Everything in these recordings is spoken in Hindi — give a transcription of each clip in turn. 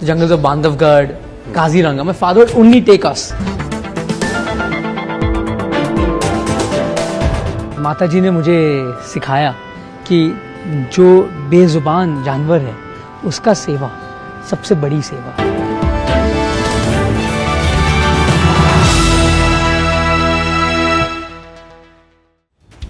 the jungles of Bandhavgarh, Kaziranga. My father would only take us. माता जी ने मुझे सिखाया कि जो बेजुबान जानवर है उसका सेवा सबसे बड़ी सेवा है।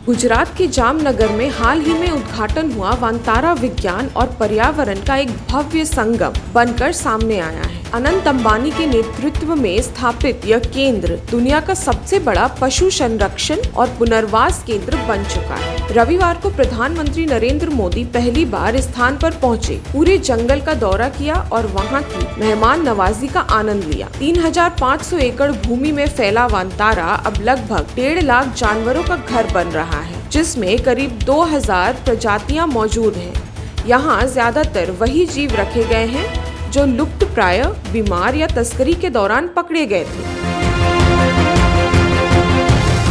गुजरात के जामनगर में हाल ही में उद्घाटन हुआ वांतारा विज्ञान और पर्यावरण का एक भव्य संगम बनकर सामने आया है। अनंत अंबानी के नेतृत्व में स्थापित यह केंद्र दुनिया का सबसे बड़ा पशु संरक्षण और पुनर्वास केंद्र बन चुका है। रविवार को प्रधानमंत्री नरेंद्र मोदी पहली बार इस स्थान पर पहुंचे, पूरे जंगल का दौरा किया और वहां की मेहमान नवाजी का आनंद लिया। 3500 एकड़ भूमि में फैला वांतारा अब लगभग 1.5 लाख जानवरों का घर बन रहा है, जिसमें करीब 2000 प्रजातियां मौजूद हैं। यहाँ ज्यादातर वही जीव रखे गए हैं जो लुप्त प्राय, बीमार या तस्करी के दौरान पकड़े गए थे।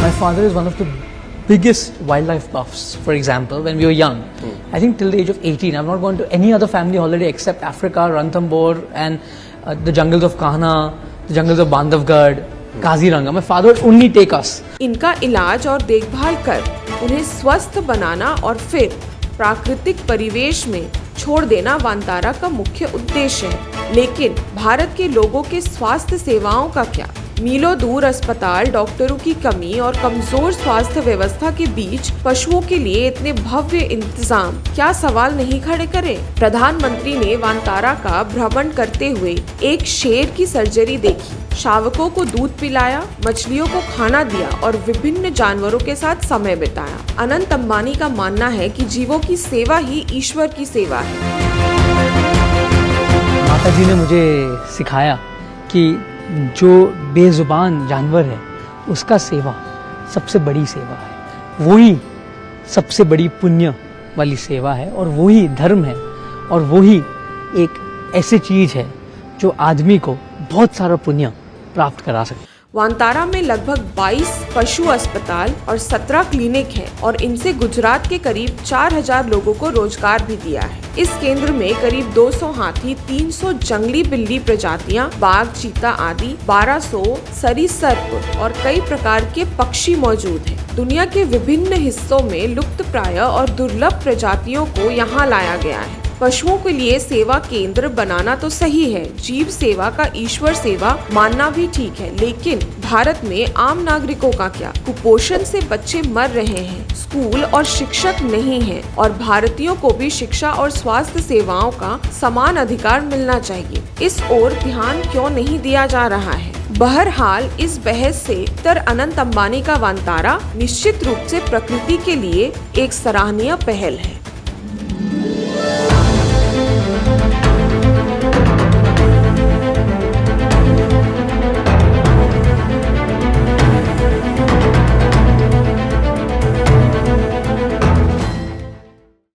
My father is one of the biggest wildlife buffs. For example, when we were young, I think till the age of 18, I've not gone to any other family holiday except Africa, Ranthambore and the jungles of Kahana, the jungles of Bandhavgarh, Kaziranga. My father would only take us. इनका इलाज और देखभाल कर उन्हें स्वस्थ बनाना और फिर प्राकृतिक परिवेश में छोड़ देना वांतारा का मुख्य उद्देश्य है। लेकिन भारत के लोगों के स्वास्थ्य सेवाओं का क्या? मीलों दूर अस्पताल, डॉक्टरों की कमी और कमजोर स्वास्थ्य व्यवस्था के बीच पशुओं के लिए इतने भव्य इंतजाम क्या सवाल नहीं खड़े करे? प्रधानमंत्री ने वांतारा का भ्रमण करते हुए एक शेर की सर्जरी देखी, शावकों को दूध पिलाया, मछलियों को खाना दिया और विभिन्न जानवरों के साथ समय बिताया। अनंत अंबानी का मानना है कि जीवों की सेवा ही ईश्वर की सेवा है। माता जी ने मुझे सिखाया कि जो बेजुबान जानवर है उसका सेवा सबसे बड़ी सेवा है। वही सबसे बड़ी पुण्य वाली सेवा है और वही धर्म है और वही एक ऐसी चीज है जो आदमी को बहुत सारा पुण्य प्राप्त करा सकते। वांतारा में लगभग 22 पशु अस्पताल और 17 क्लिनिक हैं और इनसे गुजरात के करीब 4000 लोगों को रोजगार भी दिया है। इस केंद्र में करीब 200 हाथी, 300 जंगली बिल्ली प्रजातियां, बाघ, चीता आदि 1200 सरीसृप और कई प्रकार के पक्षी मौजूद हैं। दुनिया के विभिन्न हिस्सों में लुप्त प्राय और दुर्लभ प्रजातियों को यहाँ लाया गया है। पशुओं के लिए सेवा केंद्र बनाना तो सही है, जीव सेवा का ईश्वर सेवा मानना भी ठीक है, लेकिन भारत में आम नागरिकों का क्या? कुपोषण से बच्चे मर रहे हैं, स्कूल और शिक्षक नहीं हैं और भारतीयों को भी शिक्षा और स्वास्थ्य सेवाओं का समान अधिकार मिलना चाहिए। इस ओर ध्यान क्यों नहीं दिया जा रहा है? बहरहाल इस बहस से उत्तर अनंत अंबानी का वांतारा निश्चित रूप से प्रकृति के लिए एक सराहनीय पहल है।